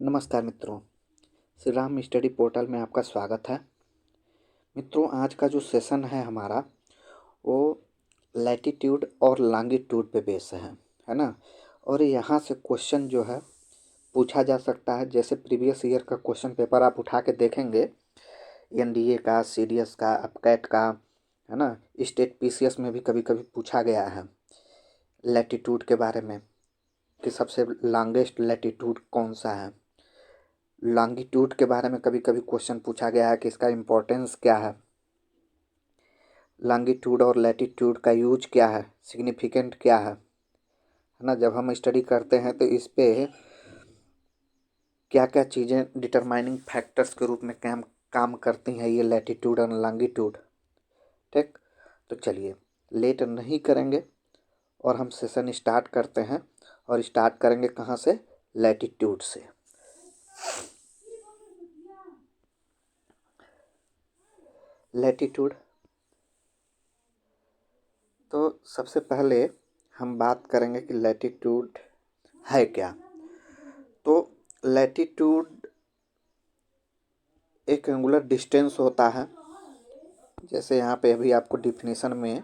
नमस्कार मित्रों, Shri Ram study portal में आपका स्वागत है। मित्रों, आज का जो सेशन है हमारा वो लैटिट्यूड और लॉन्गिट्यूड पे बेस है ना। और यहाँ से क्वेश्चन जो है पूछा जा सकता है। जैसे प्रीवियस ईयर का क्वेश्चन पेपर आप उठा के देखेंगे, एनडीए का, सीडीएस का, अपकैट का, है ना, स्टेट पीसीएस में भी कभी कभी पूछा गया है लैटिट्यूड के बारे में कि सबसे लॉन्गेस्ट लैटिट्यूड कौन सा है। लॉन्गिट्यूड के बारे में कभी कभी क्वेश्चन पूछा गया है कि इसका इम्पोर्टेंस क्या है, लॉन्गिट्यूड और लैटिट्यूड का यूज क्या है, सिग्निफिकेंट क्या है ना। जब हम स्टडी करते हैं तो इस पे क्या क्या चीज़ें डिटरमाइनिंग फैक्टर्स के रूप में काम करती हैं ये लैटिट्यूड और लॉन्गिट्यूड। ठीक, तो चलिए लेट नहीं करेंगे और हम सेशन स्टार्ट करते हैं। और स्टार्ट करेंगे कहाँ से? लैटिट्यूड से। लैटिट्यूड, तो सबसे पहले हम बात करेंगे कि लैटिट्यूड है क्या। तो लैटिट्यूड एक एंगुलर डिस्टेंस होता है, जैसे यहाँ पे अभी आपको डिफिनेशन में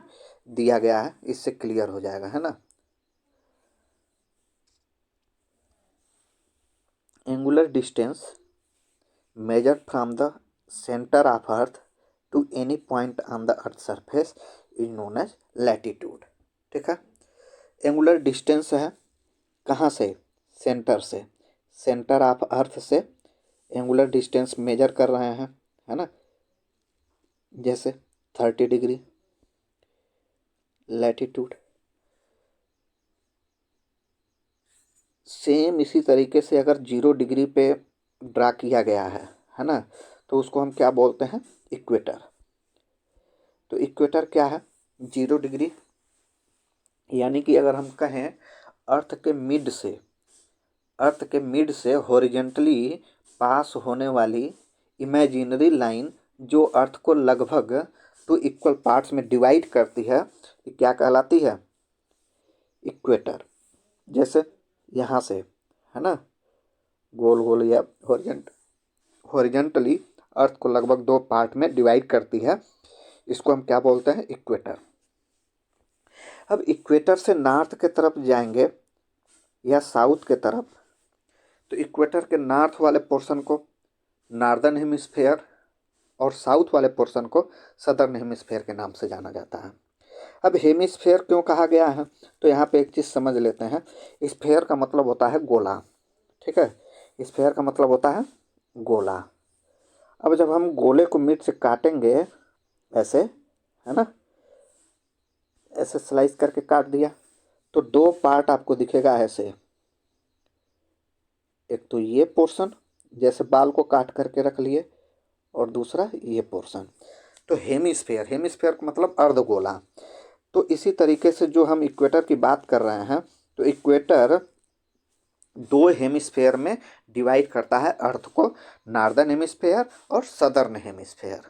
दिया गया है, इससे क्लियर हो जाएगा, है ना। Angular distance measured from the centre of earth to any point on the earth surface is known as latitude. ठीक है, एंगुलर डिस्टेंस है कहाँ से? सेंटर से, सेंटर ऑफ अर्थ से एंगुलर डिस्टेंस मेजर कर रहे हैं, है ना। जैसे 30 डिग्री लैटिट्यूड। सेम इसी तरीके से अगर 0 डिग्री पे ड्रा किया गया है ना, तो उसको हम क्या बोलते हैं? इक्वेटर। तो इक्वेटर क्या है? 0 डिग्री, यानी कि अगर हम कहें अर्थ के मिड से हॉरिजेंटली पास होने वाली इमेजिनरी लाइन जो अर्थ को लगभग 2 इक्वल पार्ट्स में डिवाइड करती है, ये क्या कहलाती है? इक्वेटर। जैसे यहाँ से, है ना, गोल गोल या हॉरिजेंटली अर्थ को लगभग 2 पार्ट में डिवाइड करती है, इसको हम क्या बोलते हैं? इक्वेटर। अब इक्वेटर से नॉर्थ के तरफ जाएंगे या साउथ के तरफ, तो इक्वेटर के नॉर्थ वाले पोर्शन को नॉर्दर्न हेमिस्फेयर और साउथ वाले पोर्शन को सदर्न हेमिस्फेयर के नाम से जाना जाता है। अब हेमिस्फेयर क्यों कहा गया है, तो यहाँ पे एक चीज़ समझ लेते हैं। स्फेयर का मतलब होता है गोला, ठीक है, स्फेयर का मतलब होता है गोला। अब जब हम गोले को मिड से काटेंगे ऐसे, है ना, ऐसे स्लाइस करके काट दिया, तो 2 पार्ट आपको दिखेगा ऐसे। एक तो ये पोर्शन, जैसे बाल को काट करके रख लिए, और दूसरा ये पोर्शन। तो हेमिस्फेयर का मतलब अर्धगोला। तो इसी तरीके से जो हम इक्वेटर की बात कर रहे हैं, तो इक्वेटर 2 हेमिस्फेयर में डिवाइड करता है अर्थ को, नॉर्दर्न हेमिस्फेयर और सदर्न हेमिस्फेयर,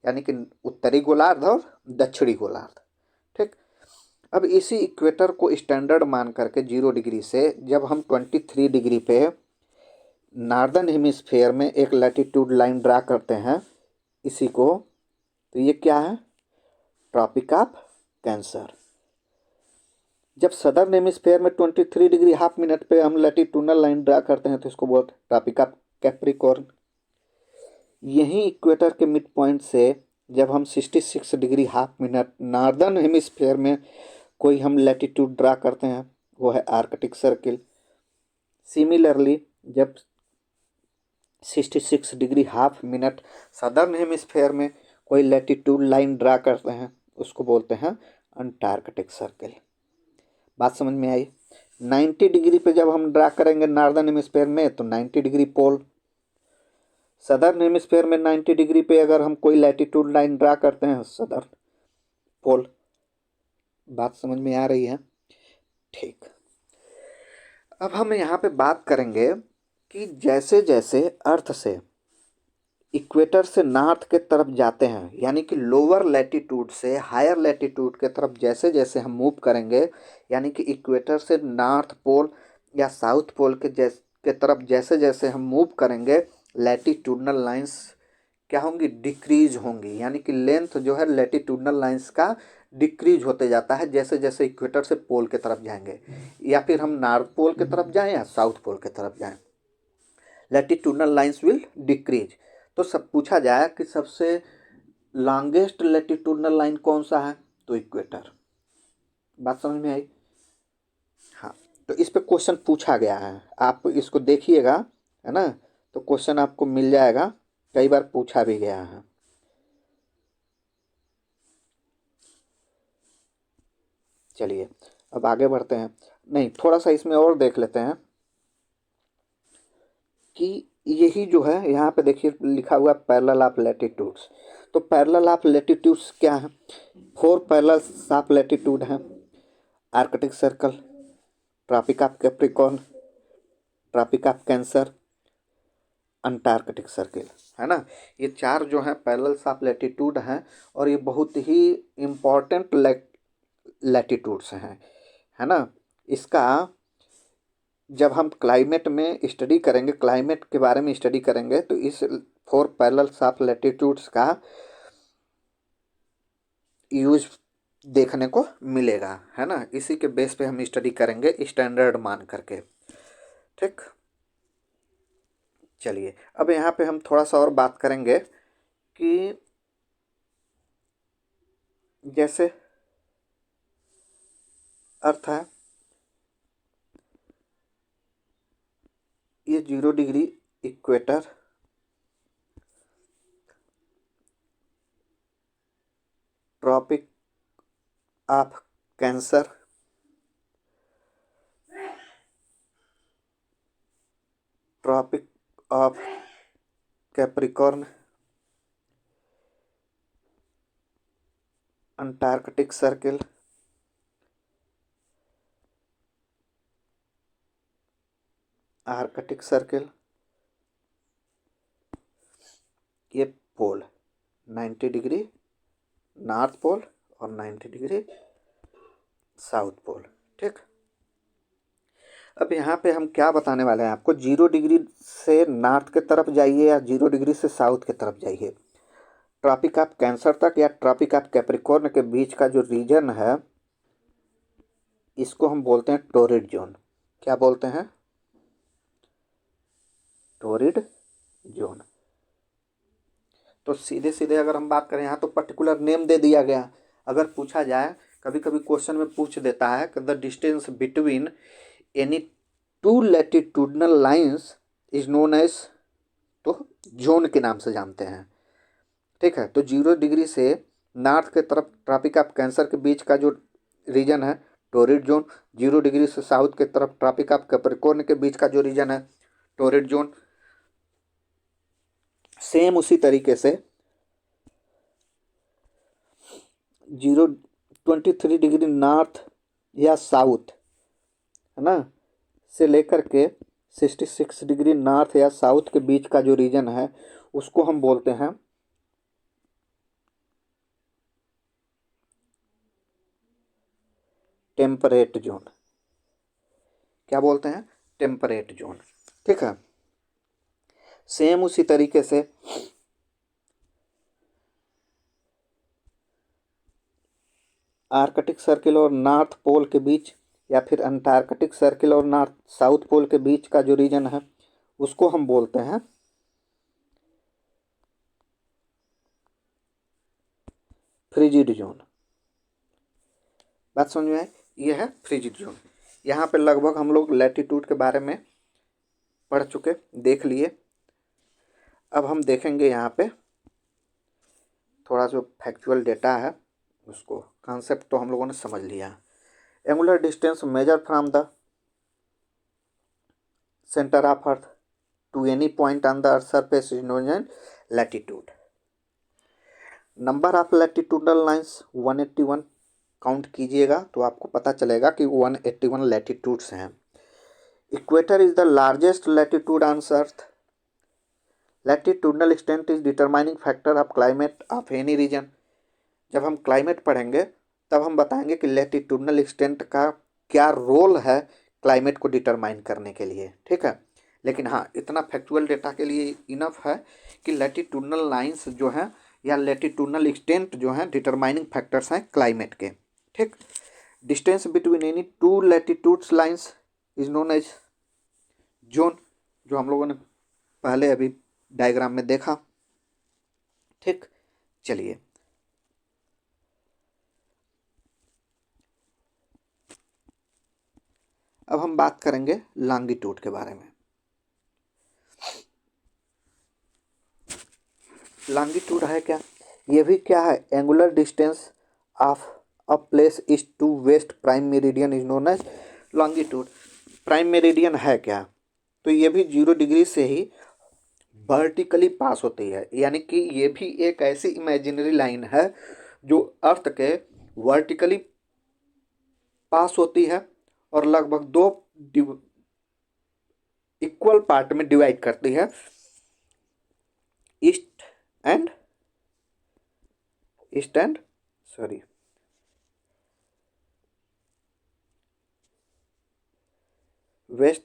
यानी कि उत्तरी गोलार्ध और दक्षिणी गोलार्ध। ठीक, अब इसी इक्वेटर को स्टैंडर्ड मान करके 0 डिग्री से जब हम 23 डिग्री पे नॉर्दर्न हेमिस्फेयर में एक लैटिट्यूड लाइन ड्रा करते हैं इसी को, तो ये क्या है? Tropic of Cancer. जब सदर्न हेमिस्फेयर में 23 डिग्री हाफ मिनट पे हम लैटिट्यूडनल लाइन ड्रा करते हैं तो इसको बोलते हैं ट्रॉपिक ऑफ कैप्रिकॉर्न। यहीं इक्वेटर के मिड पॉइंट से जब हम 66 degree half minute northern hemisphere में कोई हम लैटिट्यूड ड्रा करते हैं, वो है आर्कटिक सर्किल। सिमिलरली जब 66 degree half minute southern hemisphere में कोई लैटिट्यूड लाइन ड्रा करते हैं, उसको बोलते हैं अंटार्कटिक सर्किल। बात समझ में आई? 90 डिग्री पे जब हम ड्रा करेंगे नॉर्दर्न हेमिस्फेयर में, तो 90 डिग्री पोल। सदर्न हेमिस्फेयर में 90 डिग्री पे अगर हम कोई लैटिट्यूड लाइन ड्रा करते हैं, सदर्न पोल। बात समझ में आ रही है? ठीक, अब हम यहाँ पे बात करेंगे कि जैसे जैसे अर्थ से इक्वेटर से नॉर्थ के तरफ जाते हैं, यानी कि लोअर लैटिट्यूड से हायर लैटिट्यूड के तरफ जैसे जैसे हम मूव करेंगे, यानी कि इक्वेटर से नॉर्थ पोल या साउथ पोल के के तरफ जैसे जैसे हम मूव करेंगे लैटिट्यूडनल लाइंस क्या होंगी, डिक्रीज होंगी, यानी कि लेंथ जो है लैटिट्यूडनल लाइंस का डिक्रीज होते जाता है जैसे जैसे इक्वेटर से पोल के तरफ जाएंगे, या फिर हम नॉर्थ पोल के तरफ जाएं या साउथ पोल के तरफ जाएं, लैटिट्यूडनल लाइंस विल डिक्रीज। तो सब पूछा जाए कि सबसे लॉन्गेस्ट लैटिट्यूडनल लाइन कौन सा है, तो इक्वेटर। बात समझ में आई? हाँ, तो इस पे क्वेश्चन पूछा गया है, आप इसको देखिएगा, है ना, तो क्वेश्चन आपको मिल जाएगा, कई बार पूछा भी गया है। चलिए अब आगे बढ़ते हैं, नहीं थोड़ा सा इसमें और देख लेते हैं कि यही जो है यहाँ पे देखिए लिखा हुआ पैरेलल ऑफ लैटिट्यूड्स। तो पैरेलल ऑफ लैटिट्यूड्स क्या है, 4 पैरेलल ऑफ लैटिट्यूड हैं, Arctic Circle, Tropic of Capricorn, Tropic of Cancer, Antarctic Circle, है ना। ये 4 जो हैं पैरेलल्स ऑफ लैटिट्यूड हैं, और ये बहुत ही इम्पॉर्टेंट लैटिट्यूड्स हैं, है ना। इसका जब हम क्लाइमेट में स्टडी करेंगे, क्लाइमेट के बारे में स्टडी करेंगे, तो इस 4 पैरेलल्स ऑफ लैटिट्यूड्स का यूज देखने को मिलेगा, है ना। इसी के बेस पे हम स्टडी करेंगे स्टैंडर्ड मान करके, ठीक। चलिए अब यहाँ पे हम थोड़ा सा और बात करेंगे कि जैसे अर्थ है, ये 0 degree equator, Tropic of Cancer, Tropic of Capricorn, Antarctic Circle, Arctic Circle, ये पोल 90 डिग्री नॉर्थ पोल और 90 डिग्री साउथ पोल, ठीक। अब यहाँ पे हम क्या बताने वाले हैं आपको, 0 डिग्री से नॉर्थ के तरफ जाइए या 0 डिग्री से साउथ के तरफ जाइए, ट्रॉपिक ऑफ कैंसर तक या ट्रॉपिक ऑफ कैप्रिकॉर्न के बीच का जो रीजन है, इसको हम बोलते हैं टोरिड जोन। क्या बोलते हैं, टोरिड जोन। तो सीधे सीधे अगर हम बात करें, यहाँ तो पर्टिकुलर नेम दे दिया गया, अगर पूछा जाए, कभी कभी क्वेश्चन में पूछ देता है कि the distance between any 2 latitudinal lines is known as, तो जोन के नाम से जानते हैं, ठीक है। तो 0 डिग्री से नॉर्थ के तरफ ट्रॉपिक ऑफ कैंसर के बीच का जो रीजन है टोरिड जोन, 0 डिग्री से साउथ के तरफ ट्रॉपिक ऑफ कैप्रिकॉर्न के बीच का जो रीजन है टोरिड जोन। सेम उसी तरीके से 23 डिग्री नॉर्थ या साउथ, है ना, से लेकर के 66 डिग्री नॉर्थ या साउथ के बीच का जो रीजन है, उसको हम बोलते हैं टेम्परेट जोन। क्या बोलते हैं, टेम्परेट जोन, ठीक है। सेम उसी तरीके से आर्कटिक सर्किल और नॉर्थ पोल के बीच, या फिर अंटार्कटिक सर्किल और नॉर्थ साउथ पोल के बीच का जो रीजन है, उसको हम बोलते हैं फ्रिजिड जोन। बात समझ में आए, ये है फ्रिजिड जोन। यहाँ पे लगभग हम लोग लैटिट्यूड के बारे में पढ़ चुके, देख लिए। अब हम देखेंगे यहाँ पे थोड़ा जो फैक्चुअल डेटा है, उसको कॉन्सेप्ट तो हम लोगों ने समझ लिया। Angular distance measure from the centre of earth to any point on the earth surface is known as latitude. Number of latitudinal lines 181, count कीजिएगा तो आपको पता चलेगा कि 181 लैटिट्यूड्स हैं। Equator is the largest latitude on earth. Latitudinal extent is determining factor of climate of any region. जब हम climate पढ़ेंगे तब हम बताएंगे कि लैटिट्यूडनल एक्सटेंट का क्या रोल है क्लाइमेट को डिटरमाइन करने के लिए, ठीक है। लेकिन हाँ, इतना फैक्चुअल डेटा के लिए इनफ है कि लैटिट्यूडनल लाइंस जो हैं या लैटिट्यूडनल एक्सटेंट जो हैं डिटरमाइनिंग फैक्टर्स हैं क्लाइमेट के। ठीक, distance between any two latitudes lines is known as zone, जो हम लोगों ने पहले अभी डायग्राम में देखा। ठीक, चलिए अब हम बात करेंगे लॉन्गिट्यूड के बारे में। लॉन्गिट्यूड है क्या? ये भी क्या है? Angular distance of a place east to west prime meridian is known as longitude. Prime meridian है क्या? तो ये भी 0 डिग्री से ही वर्टिकली पास होती है, यानी कि ये भी एक ऐसी इमेजिनरी लाइन है जो अर्थ के वर्टिकली पास होती है और लगभग दो इक्वल पार्ट में डिवाइड करती है, east and west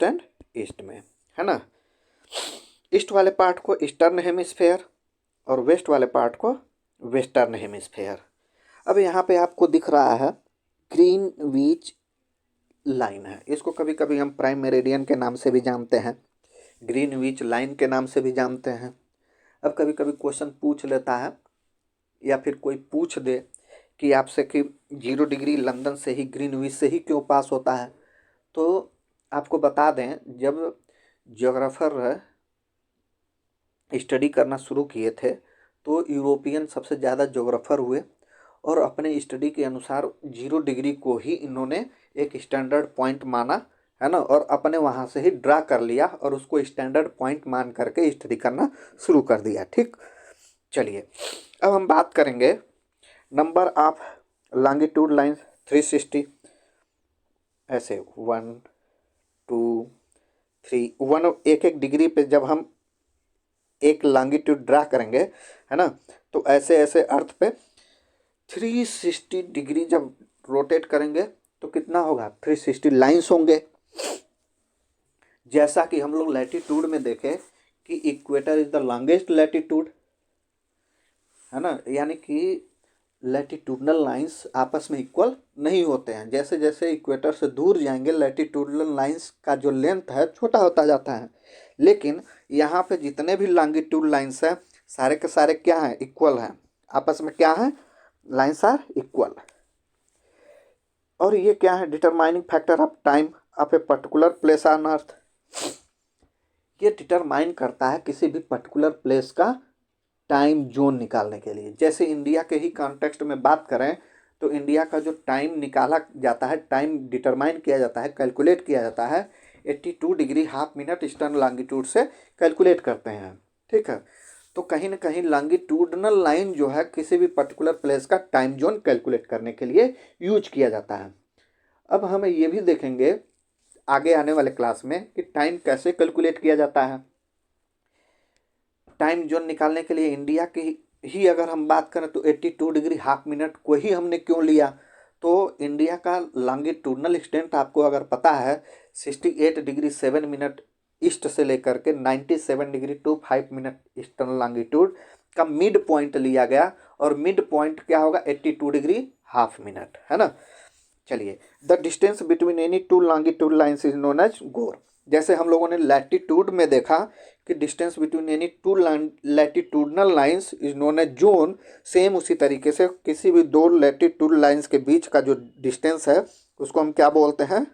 and east में, है ना। ईस्ट वाले पार्ट को ईस्टर्न हेमिस्फेयर और वेस्ट वाले पार्ट को वेस्टर्न हेमिस्फेयर। अब यहाँ पे आपको दिख रहा है ग्रीनविच लाइन है, इसको कभी कभी हम प्राइम मेरिडियन के नाम से भी जानते हैं, ग्रीनविच लाइन के नाम से भी जानते हैं। अब कभी कभी क्वेश्चन पूछ लेता है या फिर कोई पूछ दे कि आपसे कि 0 डिग्री लंदन से ही ग्रीनविच से ही क्यों पास होता है, तो आपको बता दें जब ज्योग्राफर स्टडी करना शुरू किए थे तो यूरोपियन सबसे ज़्यादा ज्योग्राफर हुए और अपने स्टडी के अनुसार 0 डिग्री को ही इन्होंने एक स्टैंडर्ड पॉइंट माना, है ना, और अपने वहाँ से ही ड्रा कर लिया और उसको स्टैंडर्ड पॉइंट मान करके स्टडी करना शुरू कर दिया। ठीक, चलिए अब हम बात करेंगे नंबर ऑफ लॉन्गिट्यूड लाइंस 360, ऐसे 1 2 3 1 एक एक डिग्री पे जब हम एक लॉन्गिट्यूड ड्रा करेंगे, है ना, तो ऐसे ऐसे अर्थ पे 360 डिग्री जब रोटेट करेंगे तो कितना होगा? 360 लाइंस होंगे। जैसा कि हम लोग लैटिट्यूड में देखें कि equator is the longest latitude, है ना, यानी कि लैटिट्यूडनल लाइंस आपस में इक्वल नहीं होते हैं। जैसे जैसे इक्वेटर से दूर जाएंगे लैटिट्यूडनल लाइंस का जो लेंथ है छोटा होता जाता है, लेकिन यहाँ पे जितने भी लॉन्गिट्यूड लाइंस हैं सारे के सारे क्या हैं? इक्वल हैं, आपस में क्या है? Lines are equal. और ये क्या है? Determining factor of time of a particular place on earth. ये डिटरमाइन करता है किसी भी पर्टिकुलर प्लेस का टाइम जोन निकालने के लिए। जैसे इंडिया के ही कॉन्टेक्स्ट में बात करें तो इंडिया का जो टाइम निकाला जाता है, टाइम डिटरमाइन किया जाता है, कैलकुलेट किया जाता है 82 degree half minute eastern longitude से कैलकुलेट करते हैं। ठीक है, तो कहीं ना कहीं लॉन्गिट्यूडनल लाइन जो है किसी भी पर्टिकुलर प्लेस का टाइम जोन कैलकुलेट करने के लिए यूज किया जाता है। अब हम ये भी देखेंगे आगे आने वाले क्लास में कि टाइम कैसे कैलकुलेट किया जाता है। टाइम जोन निकालने के लिए इंडिया की ही अगर हम बात करें तो 82 डिग्री हाफ मिनट को ही हमने क्यों लिया? तो इंडिया का लॉन्गिट्यूडनल एक्सटेंट आपको अगर पता है 68 डिग्री 7 मिनट ईस्ट से लेकर के 97 डिग्री 25 मिनट ईस्टर्न लॉन्गिट्यूड का मिड पॉइंट लिया गया और मिड पॉइंट क्या होगा? 82 डिग्री हाफ मिनट, है ना। चलिए, the distance between any two longitude lines is known as gore. जैसे हम लोगों ने लैटिट्यूड में देखा कि distance between any two latitudinal lines is known as zone, same उसी तरीके से किसी भी दो लैटिट्यूड लाइंस के बीच का जो डिस्टेंस है उसको हम क्या बोलते हैं?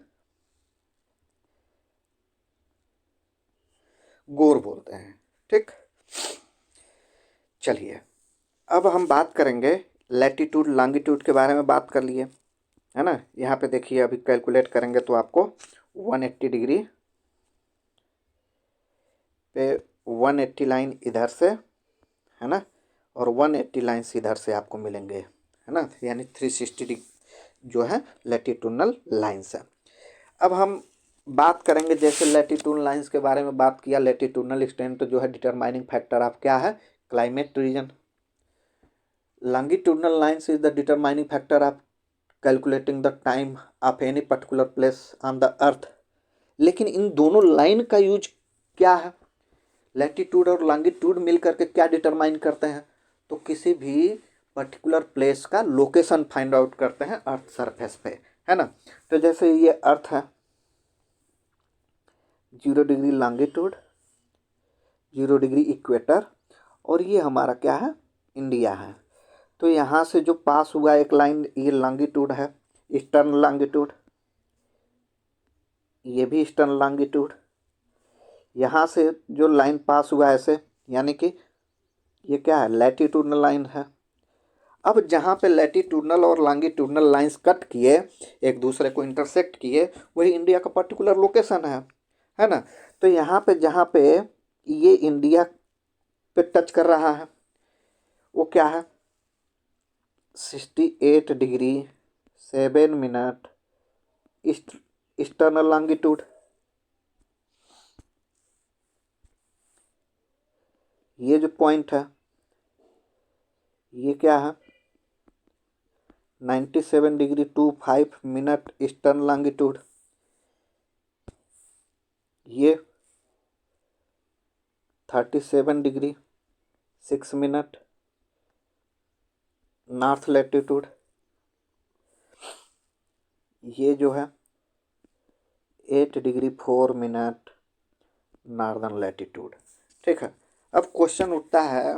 गोर बोलते हैं। ठीक, चलिए अब हम बात करेंगे लैटिट्यूड लॉन्गिट्यूड के बारे में बात कर लिए, है ना। यहाँ पे देखिए अभी कैलकुलेट करेंगे तो आपको 180 डिग्री पे 180 लाइन इधर से, है ना, और 180 लाइन्स इधर से आपको मिलेंगे, है ना, यानी 360 डिग्री जो है लैटिट्यूडनल लाइन्स है। अब हम बात करेंगे जैसे लैटिट्यूडनल लाइन्स के बारे में बात किया, लैटिट्यूडनल एक्सटेंट जो है डिटरमाइनिंग फैक्टर ऑफ क्या है? Climate reason. Longitudinal lines is the determining factor of calculating the time of any particular place on the अर्थ। लेकिन इन दोनों लाइन का यूज क्या है, लैटिट्यूड और लॉन्गिट्यूड मिल करके क्या डिटरमाइन करते हैं, तो किसी भी पर्टिकुलर प्लेस का लोकेशन फाइंड आउट करते हैं अर्थ सरफेस पे, है ना। तो जैसे ये अर्थ है 0 डिग्री लॉन्गिट्यूड, 0 डिग्री इक्वेटर, और ये हमारा क्या है, इंडिया है। तो यहाँ से जो पास हुआ एक लाइन, ये लॉन्गिट्यूड है, ईस्टर्न लॉन्गिट्यूड, ये भी ईस्टर्न लॉन्गिट्यूड। यहाँ से जो लाइन पास हुआ है ऐसे, यानी कि ये क्या है, लैटिट्यूडनल लाइन है। अब जहाँ पे लैटिट्यूडनल और लॉन्गिट्यूडनल लाइंस कट किए, एक दूसरे को इंटरसेक्ट किए, वही इंडिया का पर्टिकुलर लोकेशन है ना। तो यहाँ पे जहाँ पे ये इंडिया पे टच कर रहा है, वो क्या है, 68 डिग्री 7 मिनट ईस्टर्नल लॉन्गिट्यूड। ये जो पॉइंट है ये क्या है, 97 डिग्री 25 मिनट ईस्टर्न लॉन्गिट्यूड। ये 37 डिग्री 6 मिनट नॉर्थ लैटिट्यूड। ये जो है 8 डिग्री 4 मिनट नॉर्दर्न लैटिट्यूड। ठीक है, अब क्वेश्चन उठता है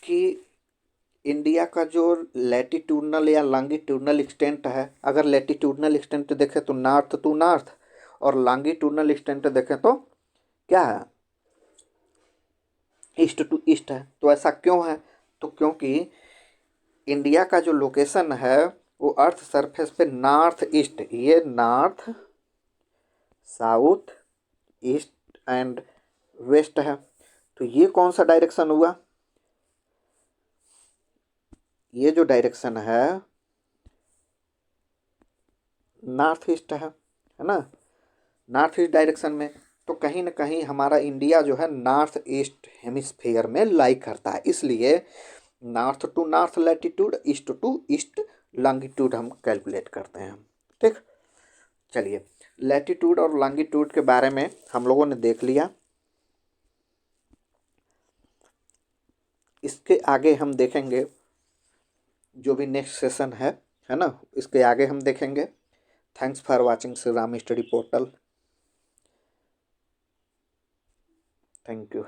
कि इंडिया का जो लैटिट्यूडनल या लॉन्गिट्यूडनल एक्सटेंट है, अगर लैटिट्यूडनल एक्सटेंट देखें तो नॉर्थ टू नॉर्थ, और लॉन्गिट्यूडनल एक्सटेंट देखें तो क्या है, ईस्ट टू ईस्ट है। तो ऐसा क्यों है, तो क्योंकि इंडिया का जो लोकेशन है वो अर्थ सरफेस पे नॉर्थ ईस्ट, ये north south east and west है। तो ये कौन सा डायरेक्शन हुआ, ये जो डायरेक्शन है नॉर्थ ईस्ट है ना, नॉर्थ ईस्ट डायरेक्शन में। तो कहीं ना कहीं हमारा इंडिया जो है नॉर्थ ईस्ट हेमिस्फीयर में लाई करता है, इसलिए north to north latitude, east to east longitude हम कैलकुलेट करते हैं। ठीक, चलिए लैटिट्यूड और लॉन्गिट्यूड के बारे में हम लोगों ने देख लिया। इसके आगे हम देखेंगे जो भी नेक्स्ट सेशन है ना, इसके आगे हम देखेंगे। Thanks for watching Shri Ram study portal. Thank you.